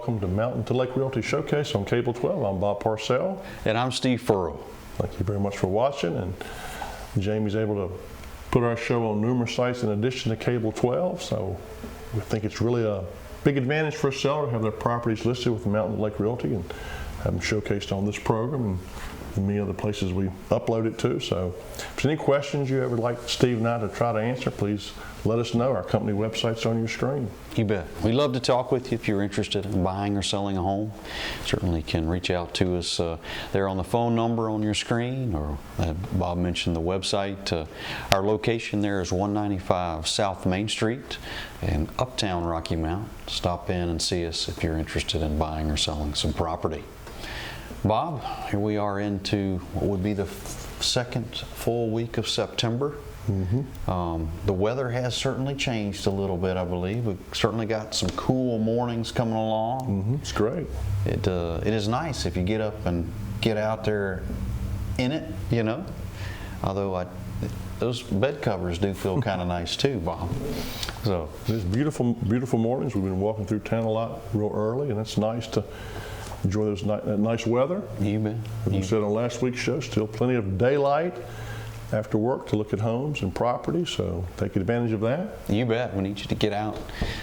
welcome to Mountain to Lake Realty Showcase on Cable 12. I'm Bob Parcell. And I'm Steve Furrow. Thank you very much for watching. And Jamie's able to put our show on numerous sites in addition to Cable 12. So we think it's really a big advantage for a seller to have their properties listed with Mountain to Lake Realty and have them showcased on this program and many other places we upload it to. So if there's any questions you ever like Steve and I to try to answer, please let us know. Our company website's on your screen. You bet. We'd love to talk with you if you're interested in buying or selling a home. Certainly can reach out to us there on the phone number on your screen, or Bob mentioned the website. Our location there is 195 South Main Street in Uptown Rocky Mount. Stop in and see us if you're interested in buying or selling some property. Bob, here we are into what would be the second full week of September. The weather has certainly changed a little bit, I believe. We've certainly got some cool mornings coming along. It's great. It is nice if you get up and get out there in it, you know. Although those bed covers do feel kind of nice too, Bob. So it's beautiful, beautiful mornings. We've been walking through town a lot real early, and it's nice to enjoy that nice weather. You bet. As we said on last week's show, still plenty of daylight after work to look at homes and property, so take advantage of that. You bet. We need you to get out,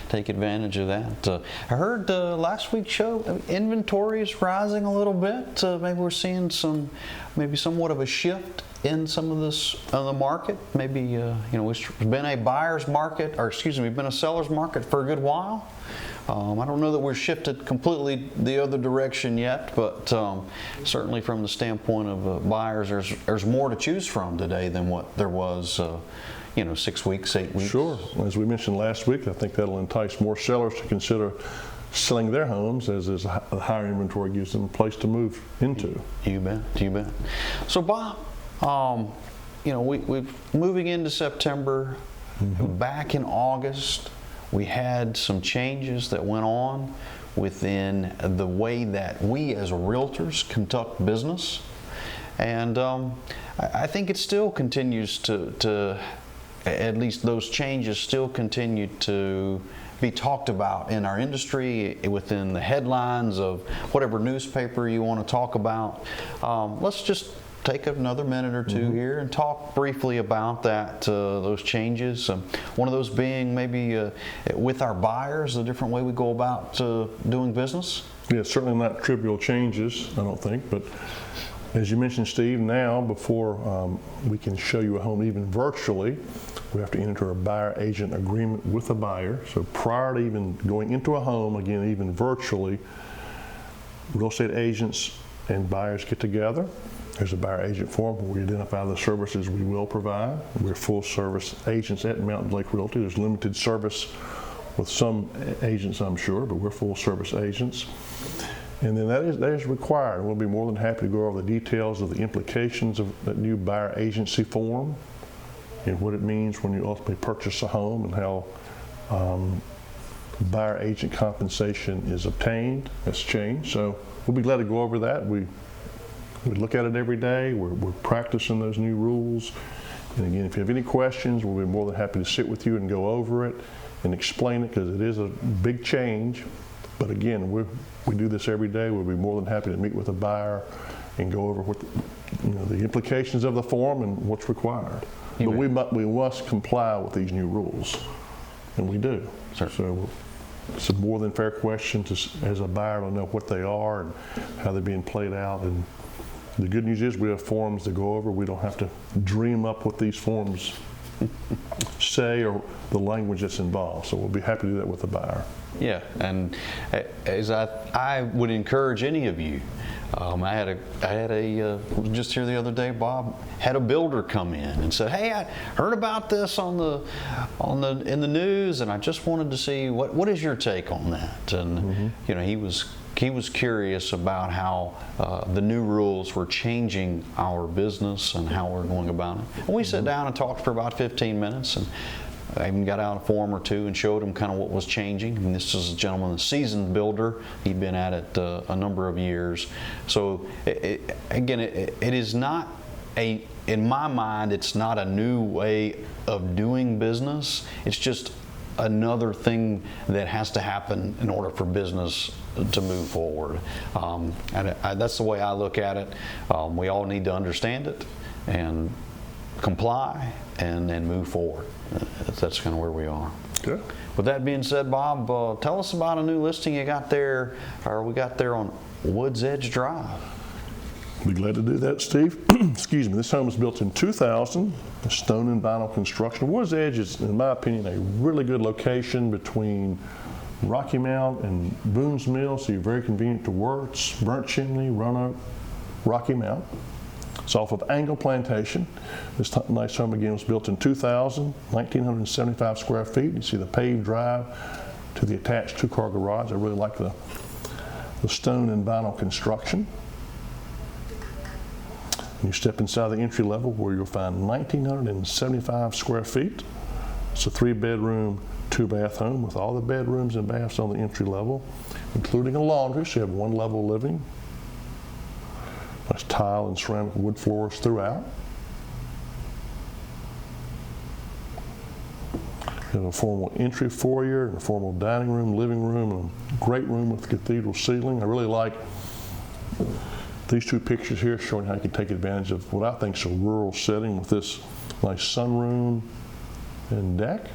take advantage of that. I heard last week's show, inventory is rising a little bit. Maybe we're seeing somewhat of a shift in some of this the market. Maybe it's been a buyer's market, or excuse me, we've been a seller's market for a good while. I don't know that we're shifted completely the other direction yet, but certainly from the standpoint of buyers, there's more to choose from today than what there was 6 weeks, 8 weeks. Sure. As we mentioned last week, I think that'll entice more sellers to consider selling their homes, as a higher inventory gives them a place to move into. You bet. You bet. So Bob, we're moving into September. Back in August, we had some changes that went on within the way that we as realtors conduct business. And I think it still continues to, at least those changes still continue to be talked about in our industry, within the headlines of whatever newspaper you want to talk about. Let's just take another minute or two here and talk briefly about those changes. One of those being maybe with our buyers, the different way we go about doing business. Yeah, certainly not trivial changes, I don't think, but as you mentioned, Steve, now before we can show you a home even virtually, we have to enter a buyer-agent agreement with a buyer. So prior to even going into a home, again, even virtually, real estate agents and buyers get together. There's a buyer agent form where we identify the services we will provide. We're full service agents at Mountain Lake Realty. There's limited service with some agents, I'm sure, but we're full service agents. And then that is required. We'll be more than happy to go over the details of the implications of that new buyer agency form and what it means when you ultimately purchase a home, and how buyer agent compensation is obtained. That's changed. So we'll be glad to go over that. We look at it every day. We're practicing those new rules. And again, if you have any questions, we'll be more than happy to sit with you and go over it and explain it, because it is a big change. But again, we do this every day. We'll be more than happy to meet with a buyer and go over what the implications of the form and what's required. But we must comply with these new rules, and we do. Sure. So it's a more than fair question as a buyer to know what they are and how they're being played out. And the good news is we have forms to go over. We don't have to dream up what these forms say or the language that's involved. So we'll be happy to do that with the buyer. Yeah, and as I would encourage any of you, I had a just here the other day, Bob had a builder come in and said, "Hey, I heard about this in the news, and I just wanted to see what is your take on that?" And he was curious about how the new rules were changing our business and how we're going about it. And we sat down and talked for about 15 minutes, and I even got out a form or two and showed him kind of what was changing. And this is a gentleman, a seasoned builder. He'd been at it a number of years. So it is not in my mind, it's not a new way of doing business. It's just another thing that has to happen in order for business to move forward. That's the way I look at it. We all need to understand it and comply and then move forward. That's kind of where we are. Okay. With that being said, Bob, tell us about a new listing you got there, or we got there on Woods Edge Drive. Be glad to do that, Steve. Excuse me. This home was built in 2000, stone and vinyl construction. Woods Edge is, in my opinion, a really good location between Rocky Mount and Boone's Mill, so you're very convenient to work. It's Burnt Chimney, Roanoke, Rocky Mount. It's off of Angle Plantation. This nice home again was built in 2000, 1,975 square feet. You see the paved drive to the attached two-car garage. I really like the stone and vinyl construction. You step inside the entry level where you'll find 1,975 square feet. It's a 3-bedroom, 2-bath home with all the bedrooms and baths on the entry level, including a laundry, so you have one level living. Nice tile and ceramic wood floors throughout. You have a formal entry foyer and a formal dining room, living room, and a great room with cathedral ceiling. I really like these two pictures here showing how you can take advantage of what I think is a rural setting with this nice sunroom and deck.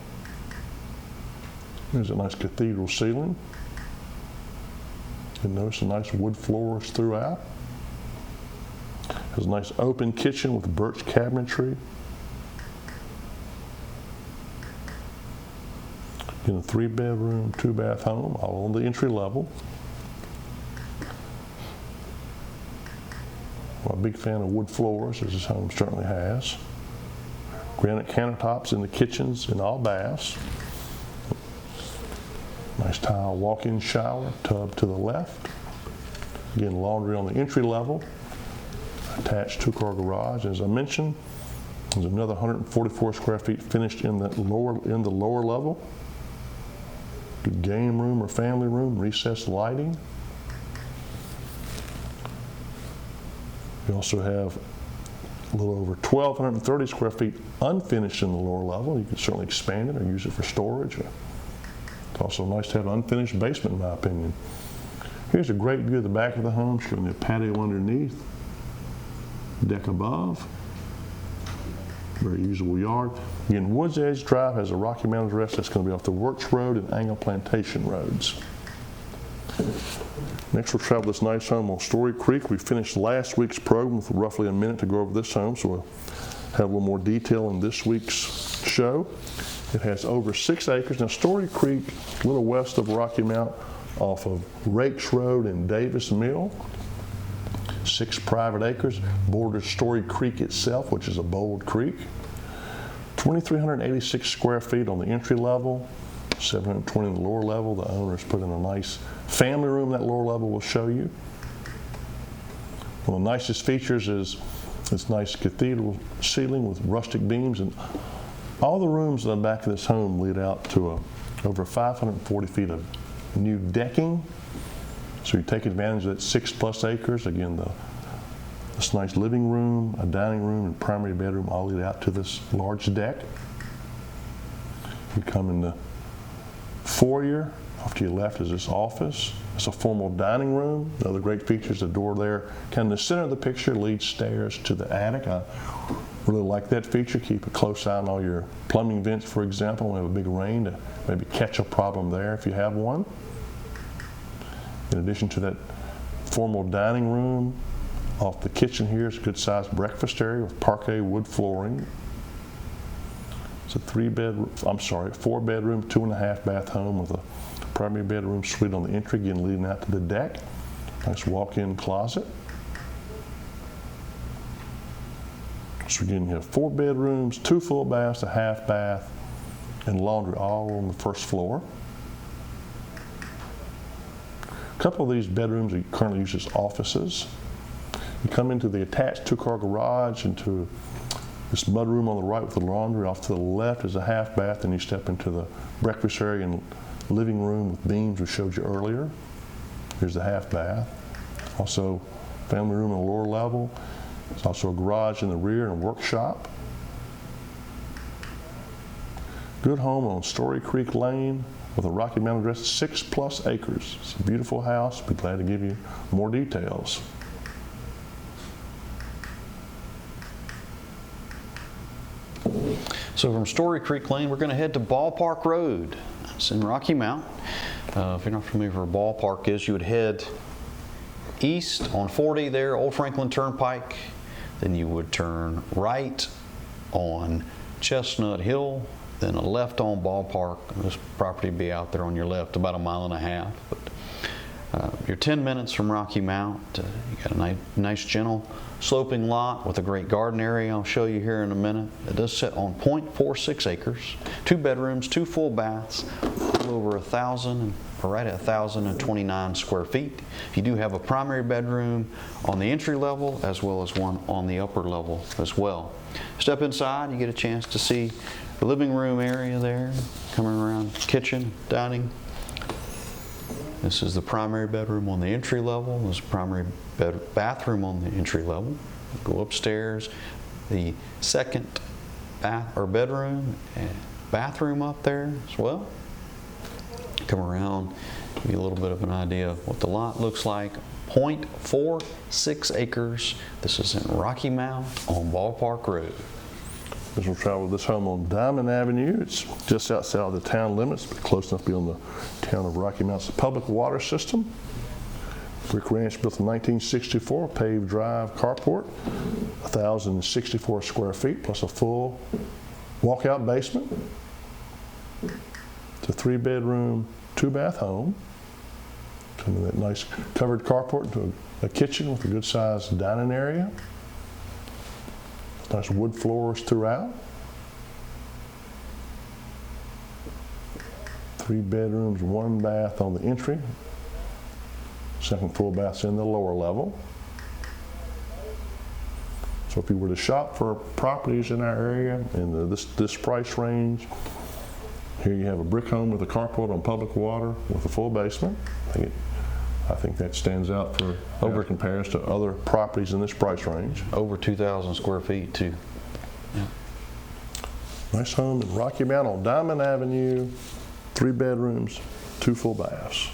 There's a nice cathedral ceiling. You notice the nice wood floors throughout. Has a nice open kitchen with birch cabinetry. In a 3-bedroom, 2-bath home, all on the entry level. I'm a big fan of wood floors, as this home certainly has. Granite countertops in the kitchens and all baths. Nice tile walk-in shower, tub to the left. Again, laundry on the entry level. Attached two-car garage. As I mentioned, there's another 144 square feet finished in the lower level. Good game room or family room, recessed lighting. We also have a little over 1,230 square feet unfinished in the lower level. You can certainly expand it or use it for storage. It's also nice to have an unfinished basement, in my opinion. Here's a great view of the back of the home, showing the patio underneath, deck above, very usable yard. Again, Woods Edge Drive has a Rocky Mountain address that's going to be off the Works Road and Angle Plantation roads. Next, we'll travel this nice home on Story Creek. We finished last week's program with roughly a minute to go over this home, so we'll have a little more detail in this week's show. It has over 6 acres. Now, Story Creek, a little west of Rocky Mount, off of Rakes Road and Davis Mill. 6 private acres, borders Story Creek itself, which is a bold creek. 2,386 square feet on the entry level, 720 on the lower level. The owners put in a nice family room that lower level will show you. One of the nicest features is this nice cathedral ceiling with rustic beams, and all the rooms in the back of this home lead out to over 540 feet of new decking. So you take advantage of that 6+ acres. Again, this nice living room, a dining room, and primary bedroom all lead out to this large deck. You come in the foyer. Off to your left is this office. It's a formal dining room. Another great feature is the door there. Kind of in the center of the picture leads stairs to the attic. I really like that feature. Keep a close eye on all your plumbing vents, for example. We have a big rain to maybe catch a problem there if you have one. In addition to that formal dining room, off the kitchen here is a good-sized breakfast area with parquet wood flooring. It's a 4-bedroom, 2.5-bath home with a primary bedroom suite on the entry, again leading out to the deck. Nice walk-in closet. So again, you have 4 bedrooms, 2 full baths, a half bath, and laundry all on the first floor. A couple of these bedrooms are currently used as offices. You come into the attached 2-car garage, into this mudroom on the right with the laundry. Off to the left is a half bath, and you step into the breakfast area and living room with beams we showed you earlier. Here's the half bath. Also, family room on the lower level. There's also a garage in the rear and a workshop. Good home on Story Creek Lane, with a Rocky Mountain address, 6+ acres. It's a beautiful house. Be glad to give you more details. So from Story Creek Lane, we're going to head to Ballpark Road. It's in Rocky Mount. If you're not familiar with where Ballpark is, you would head east on 40 there, Old Franklin Turnpike. Then you would turn right on Chestnut Hill, then a left on Ballpark. This property would be out there on your left, about 1.5 miles. But you're 10 minutes from Rocky Mount. You got a nice, gentle, sloping lot with a great garden area. I'll show you here in a minute. It does sit on 0.46 acres, 2 bedrooms, 2 full baths, a little over 1,000, or right at 1,029 square feet. You do have a primary bedroom on the entry level as well as one on the upper level as well. Step inside, you get a chance to see the living room area there, coming around kitchen, dining. This is the primary bedroom on the entry level. This is primary bathroom on the entry level. Go upstairs, the second bedroom and bathroom up there as well. Come around, give you a little bit of an idea of what the lot looks like. 0.46 acres. This is in Rocky Mount on Ballpark Road. As we'll travel this home on Diamond Avenue. It's just outside of the town limits, but close enough to be on the town of Rocky Mount's public water system. Brick ranch built in 1964, paved drive carport, 1,064 square feet, plus a full walkout basement. It's a 3-bedroom, 2-bath home. Come in that nice covered carport into a kitchen with a good-sized dining area. Nice wood floors throughout. 3 bedrooms, 1 bath on the entry. Second full bath's in the lower level. So if you were to shop for properties in our area in this price range, here you have a brick home with a carport on public water with a full basement. I think that stands out for over compares to other properties in this price range. Over 2,000 square feet too. Yeah. Nice home in Rocky Mount on Diamond Avenue, 3 bedrooms, 2 full baths.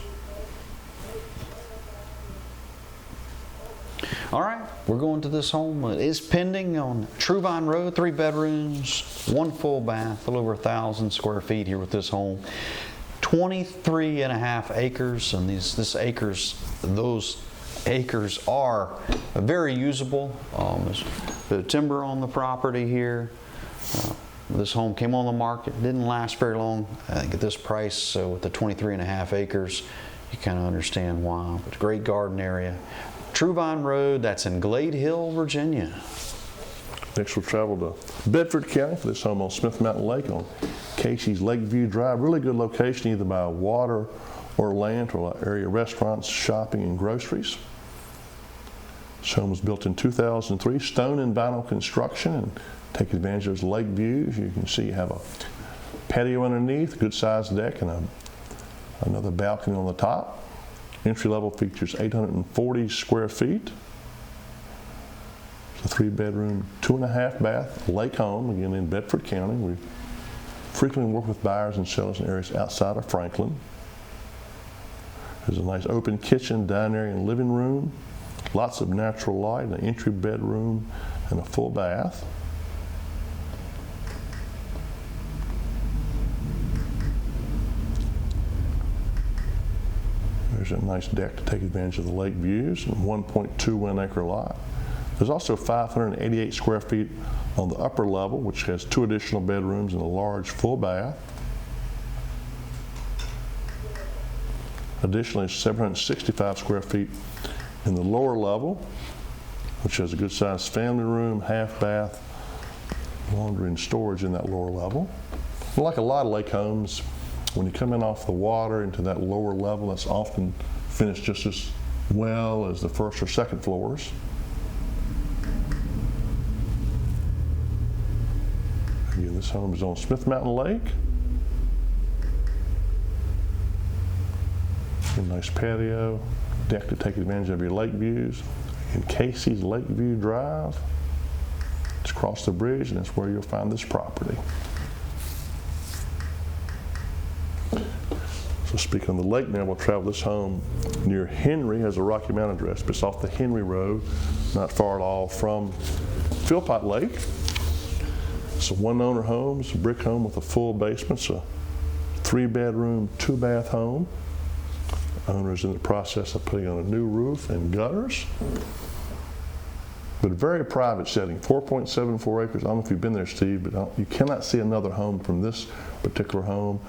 All right, we're going to this home. It is pending on True Vine Road, 3 bedrooms, 1 full bath, a little over 1,000 square feet here with this home. 23.5 acres, and those acres are very usable. There's the timber on the property here. This home came on the market, didn't last very long. I think at this price, so with the 23.5 acres, you kind of understand why. But great garden area. True Vine Road, that's in Glade Hill, Virginia. Next we'll travel to Bedford County for this home on Smith Mountain Lake on Casey's Lakeview Drive. Really good location either by water or land for area restaurants, shopping, and groceries. This home was built in 2003, stone and vinyl construction, and take advantage of those lake views. You can see you have a patio underneath, good sized deck, and another balcony on the top. Entry level features 840 square feet. It's a 3-bedroom, 2.5 bath lake home, again in Bedford County. We frequently work with buyers and sellers in areas outside of Franklin. There's a nice open kitchen, dining area, and living room. Lots of natural light, an entry bedroom, and a full bath. There's a nice deck to take advantage of the lake views, and 1.21 acre lot. There's also 588 square feet on the upper level, which has 2 additional bedrooms and a large full bath. Additionally, 765 square feet in the lower level, which has a good sized family room, half bath, laundry and storage in that lower level. Like a lot of lake homes, when you come in off the water into that lower level, that's often finished just as well as the first or second floors. Again, this home is on Smith Mountain Lake. A nice patio, deck to take advantage of your lake views. In Casey's Lakeview Drive, just across the bridge, and that's where you'll find this property. So speaking of the lake now, we'll travel this home near Henry, has a Rocky Mountain address, but it's off the Henry Road, not far at all from Philpott Lake. It's a one-owner home. It's a brick home with a full basement. It's a 3-bedroom, 2-bath home. The owner is in the process of putting on a new roof and gutters. But a very private setting, 4.74 acres. I don't know if you've been there, Steve, but you cannot see another home from this particular home.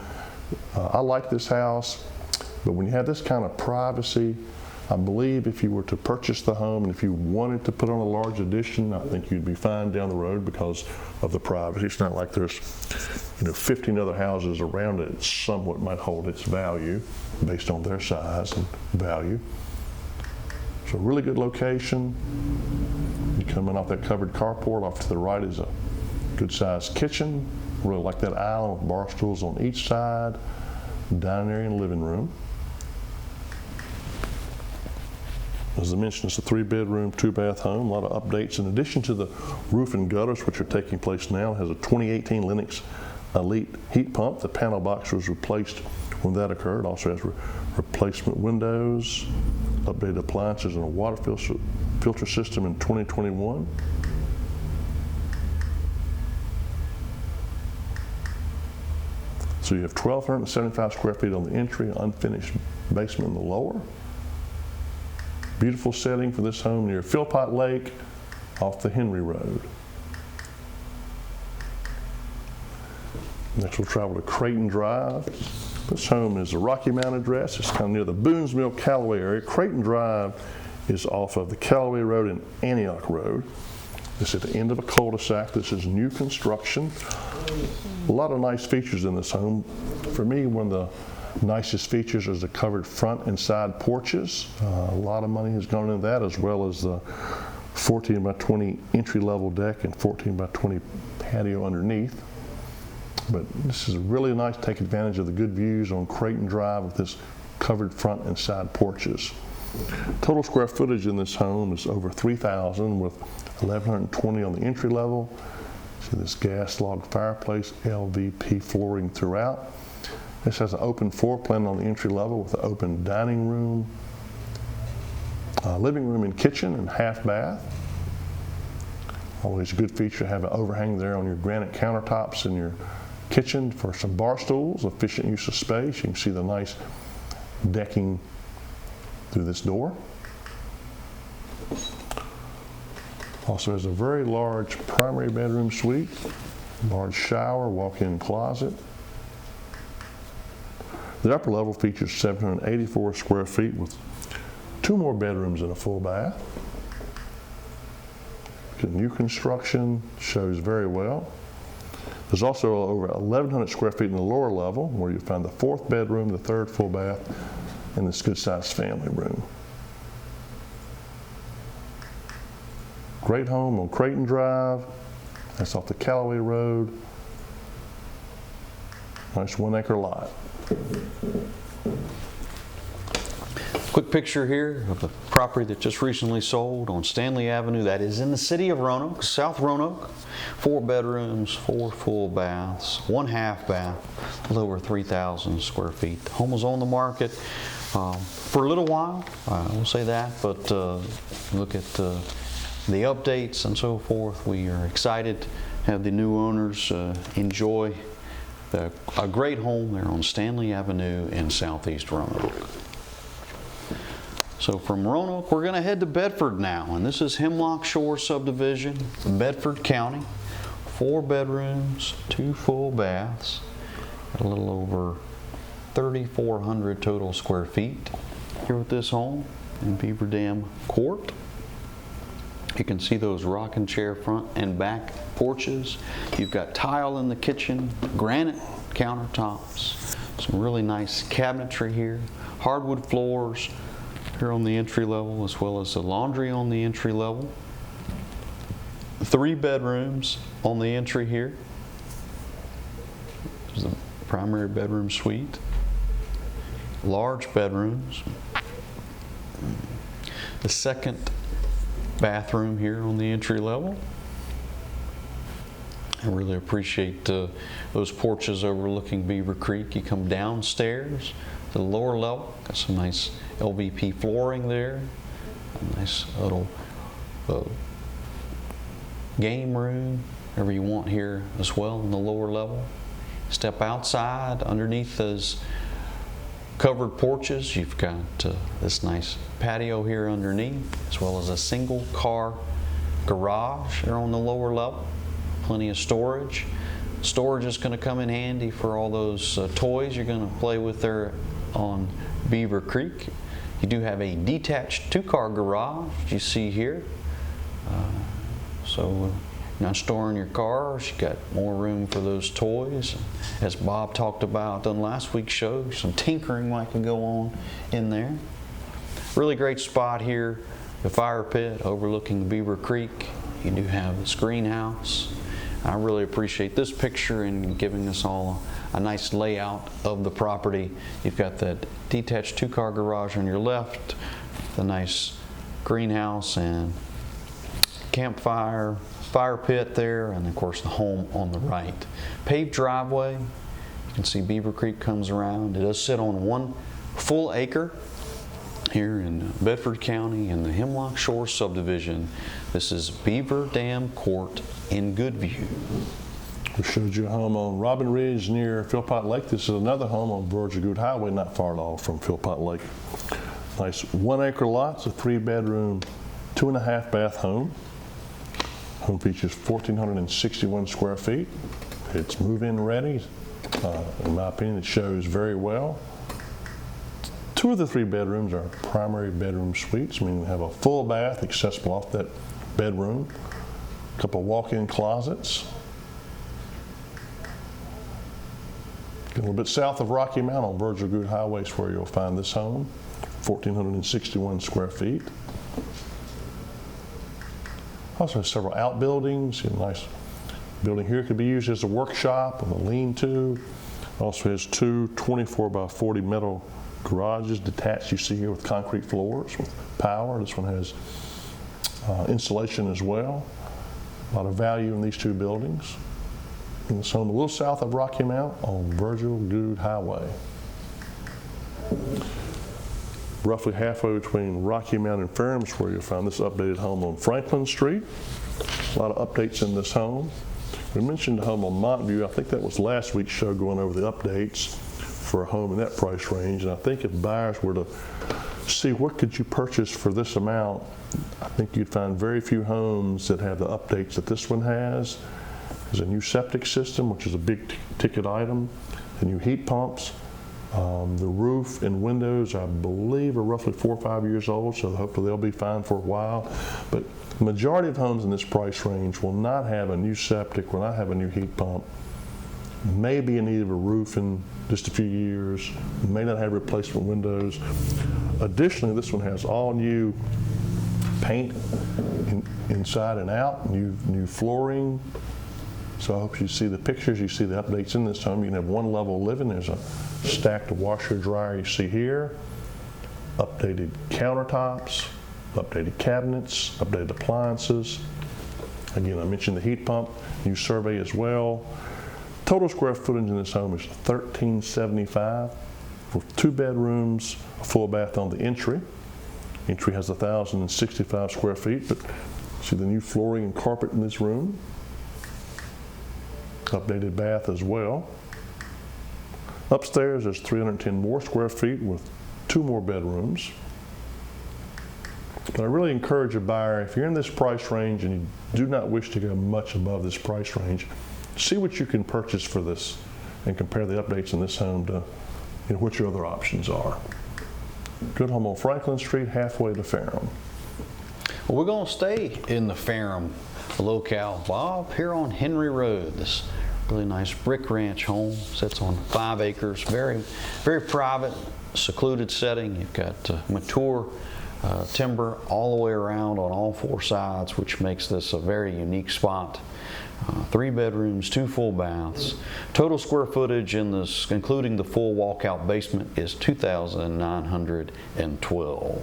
I like this house, but when you have this kind of privacy, I believe if you were to purchase the home and if you wanted to put on a large addition, I think you'd be fine down the road because of the privacy. It's not like there's 15 other houses around it. It somewhat might hold its value based on their size and value. So really good location. You come in off that covered carport. Off to the right is a good-sized kitchen. Really like that island with bar stools on each side, dining area and living room. As I mentioned, it's a 3-bedroom, 2-bath home. A lot of updates in addition to the roof and gutters, which are taking place now. It has a 2018 Lennox Elite heat pump. The panel box was replaced when that occurred. Also has replacement windows, updated appliances, and a water filter system in 2021. So you have 1,275 square feet on the entry, unfinished basement in the lower. Beautiful setting for this home near Philpott Lake off the Henry Road. Next we'll travel to Creighton Drive. This home is a Rocky Mountain address. It's kind of near the Boones Mill Callaway area. Creighton Drive is off of the Callaway Road and Antioch Road. This is at the end of a cul-de-sac. This is new construction. A lot of nice features in this home. For me, one of the nicest features is the covered front and side porches. A lot of money has gone into that, as well as the 14 by 20 entry-level deck and 14 by 20 patio underneath. But this is really nice to take advantage of the good views on Creighton Drive with this covered front and side porches. Total square footage in this home is over 3,000 with 1,120 on the entry level. See this gas log fireplace, LVP flooring throughout. This has an open floor plan on the entry level with an open dining room, living room and kitchen, and half bath. Always a good feature to have an overhang there on your granite countertops in your kitchen for some bar stools, efficient use of space. You can see the nice decking through this door. Also has a very large primary bedroom suite, large shower, walk-in closet. The upper level features 784 square feet with 2 more bedrooms and a full bath. The new construction shows very well. There's also over 1,100 square feet in the lower level where you find the 4th bedroom, the 3rd full bath, and this good-sized family room. Great home on Creighton Drive. That's off the Callaway Road. Nice 1-acre lot. Quick picture here of the property that just recently sold on Stanley Avenue. That is in the city of Roanoke, South Roanoke. 4 bedrooms, 4 full baths, 1 half bath, a little over 3,000 square feet. The home was on the market for a little while, I will say that, but look at the updates and so forth. We are excited to have the new owners enjoy a great home there on Stanley Avenue in Southeast Roanoke. So from Roanoke, we're going to head to Bedford now, and this is Hemlock Shore Subdivision, Bedford County. 4 bedrooms, 2 full baths, a little over 3,400 total square feet here with this home in Beaver Dam Court. You can see those rocking chair front and back porches. You've got tile in the kitchen, granite countertops, some really nice cabinetry here, hardwood floors here on the entry level, as well as the laundry on the entry level. 3 bedrooms on the entry here. There's the primary bedroom suite. Large bedrooms. The 2nd bathroom here on the entry level. I really appreciate those porches overlooking Beaver Creek. You come downstairs, to the lower level. Got some nice LVP flooring there. A nice little game room, whatever you want here as well in the lower level. Step outside underneath those covered porches. You've got this nice patio here underneath, as well as a single car garage here on the lower level. Plenty of storage. Storage is going to come in handy for all those toys you're going to play with there on Beaver Creek. You do have a detached 2-car garage you see here. So you're not storing your cars, you got more room for those toys. As Bob talked about on last week's show, some tinkering might can go on in there. Really great spot here, the fire pit overlooking Beaver Creek. You do have this greenhouse. I really appreciate this picture and giving us all a nice layout of the property. You've got that detached 2-car garage on your left, the nice greenhouse and campfire, fire pit there, and of course the home on the right. Paved driveway. You can see Beaver Creek comes around. It does sit on 1 full acre here in Bedford County in the Hemlock Shore subdivision. This is Beaver Dam Court in Goodview. We showed you a home on Robin Ridge near Philpott Lake. This is another home on Virgil Good Highway, not far at all from Philpott Lake. Nice 1-acre lot. It's a 3-bedroom, 2.5-bath home. Home features 1,461 square feet. It's move-in ready. In my opinion, it shows very well. 2 of the 3 bedrooms are primary bedroom suites, meaning they have a full bath accessible off that bedroom, a couple walk-in closets. A little bit south of Rocky Mount on Virgil Good Highway is where you'll find this home, 1,461 square feet. Also has several outbuildings. A nice building here could be used as a workshop with a lean-to. Also has 2 24-by-40 metal garages detached, you see here, with concrete floors with power. This one has insulation as well. A lot of value in these 2 buildings. And it's on a little south of Rocky Mount on Virgil Good Highway. Roughly halfway between Rocky Mount and Ferrum is where you'll find this updated home on Franklin Street. A lot of updates in this home. We mentioned the home on Montview. I think that was last week's show, going over the updates for a home in that price range. And I think if buyers were to see what could you purchase for this amount, I think you'd find very few homes that have the updates that this one has. There's a new septic system, which is a big ticket item, the new heat pumps. The roof and windows, I believe, are roughly 4 or 5 years old, so hopefully they'll be fine for a while. But the majority of homes in this price range will not have a new septic, will not have a new heat pump, may be in need of a roof in just a few years, may not have replacement windows. Additionally, this one has all new paint inside and out, new flooring. So I hope you see the pictures, you see the updates in this home. You can have 1 level living. There's a stacked washer dryer you see here, updated countertops, updated cabinets, updated appliances. Again, I mentioned the heat pump, new survey as well. Total square footage in this home is 1,375 with 2 bedrooms, a full bath on the entry. Entry has 1,065 square feet, but see the new flooring and carpet in this room. Updated bath as well. Upstairs there's 310 more square feet with 2 more bedrooms. But I really encourage a buyer, if you're in this price range and you do not wish to go much above this price range, see what you can purchase for this and compare the updates in this home to what your other options are. Good home on Franklin Street, halfway to Ferrum. Well, we're going to stay in the Ferrum locale, Bob, here on Henry Road. This really nice brick ranch home sits on 5 acres, very private, secluded setting. You've got mature timber all the way around on all 4 sides, which makes this a very unique spot. 3 bedrooms, 2 full baths. Total square footage in this, including the full walkout basement, is 2,912.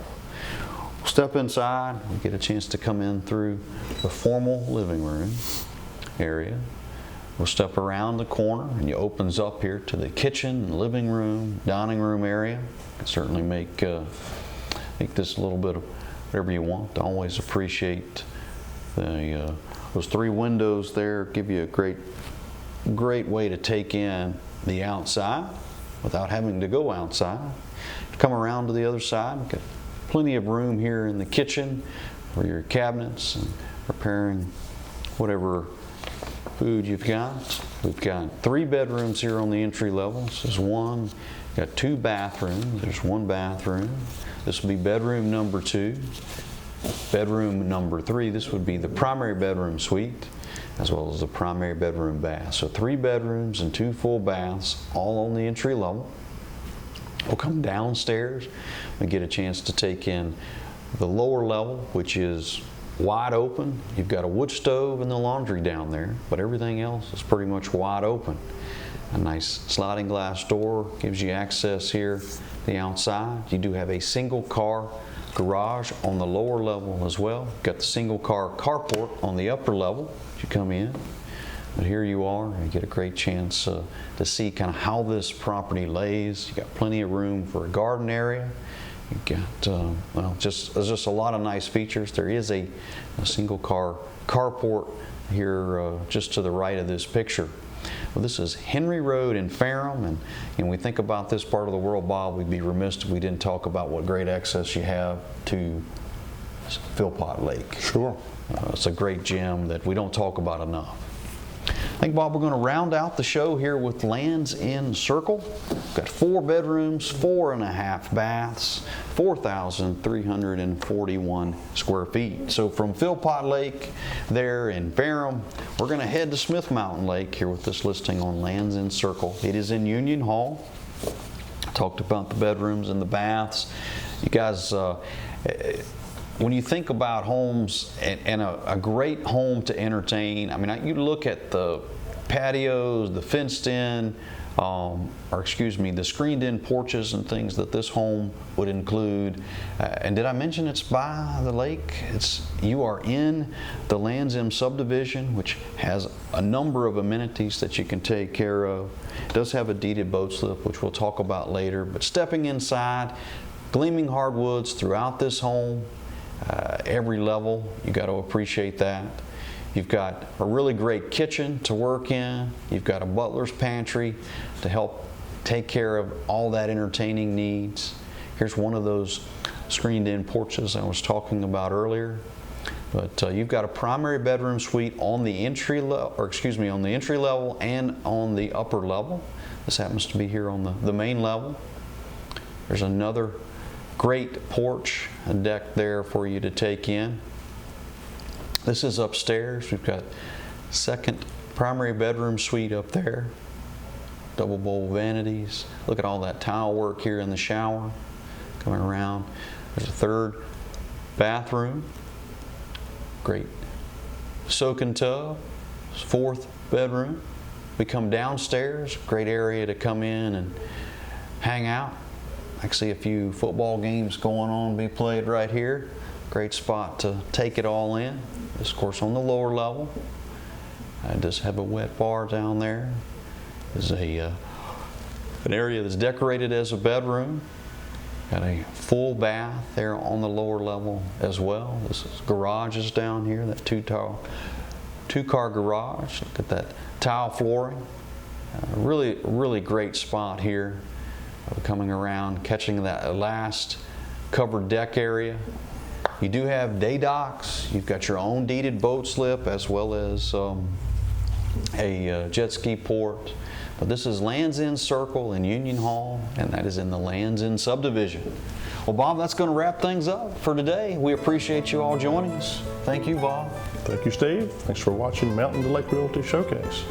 Step inside, we get a chance to come in through the formal living room area. We'll step around the corner and it opens up here to the kitchen, living room, dining room area. You can certainly make this a little bit of whatever you want. I always appreciate those 3 windows there. Give you a great way to take in the outside without having to go outside. Come around to the other side. We've got plenty of room here in the kitchen for your cabinets and preparing whatever food you've got. We've got 3 bedrooms here on the entry level. This is one. We've got 2 bathrooms. There's 1 bathroom. This will be bedroom number 2. Bedroom number 3, this would be the primary bedroom suite, as well as the primary bedroom bath. So 3 bedrooms and 2 full baths, all on the entry level. We'll come downstairs and get a chance to take in the lower level, which is wide open. You've got a wood stove and the laundry down there, but everything else is pretty much wide open. A nice sliding glass door gives you access here to the outside. You do have a single car garage on the lower level as well. Got the single car carport on the upper level as you come in. But here you are, you get a great chance to see kind of how this property lays. You got plenty of room for a garden area. You've got, there's just a lot of nice features. There is a single car carport here just to the right of this picture. Well, this is Henry Road in Ferrum, and we think about this part of the world, Bob, we'd be remiss if we didn't talk about what great access you have to Philpott Lake. Sure. It's a great gem that we don't talk about enough. I think, Bob, we're going to round out the show here with Lands in Circle. We've got 4 bedrooms, 4.5 baths, 4,341 square feet. So from Philpott Lake there in Ferrum, we're going to head to Smith Mountain Lake here with this listing on Lands in Circle. It is in Union Hall. I talked about the bedrooms and the baths. You guys, when you think about homes and a great home to entertain, I mean, you look at the patios, the fenced-in, the screened-in porches and things that this home would include. And did I mention it's by the lake? You are in the Lands End subdivision, which has a number of amenities that you can take care of. It does have a deeded boat slip, which we'll talk about later. But stepping inside, gleaming hardwoods throughout this home. Every level, you got to appreciate that. You've got a really great kitchen to work in. You've got a butler's pantry to help take care of all that entertaining needs. Here's one of those screened-in porches I was talking about earlier. But you've got a primary bedroom suite on the entry level and on the upper level. This happens to be here on the main level. There's another great porch, a deck there for you to take in. This is upstairs. We've got 2nd primary bedroom suite up there. Double bowl vanities. Look at all that tile work here in the shower. Coming around. There's a 3rd bathroom. Great soaking tub. 4th bedroom. We come downstairs. Great area to come in and hang out. I see a few football games going on, be played right here. Great spot to take it all in. This, of course, on the lower level. I just have a wet bar down there. There's an area that's decorated as a bedroom. Got a full bath there on the lower level as well. This is garages down here, that two-car garage. Look at that tile flooring. Really great spot here. Coming around, catching that last covered deck area. You do have day docks. You've got your own deeded boat slip as well as a jet ski port. But this is Lands End Circle in Union Hall, and that is in the Lands End subdivision. Well, Bob, that's going to wrap things up for today. We appreciate you all joining us. Thank you, Bob. Thank you, Steve. Thanks for watching Mountain to Lake Realty Showcase.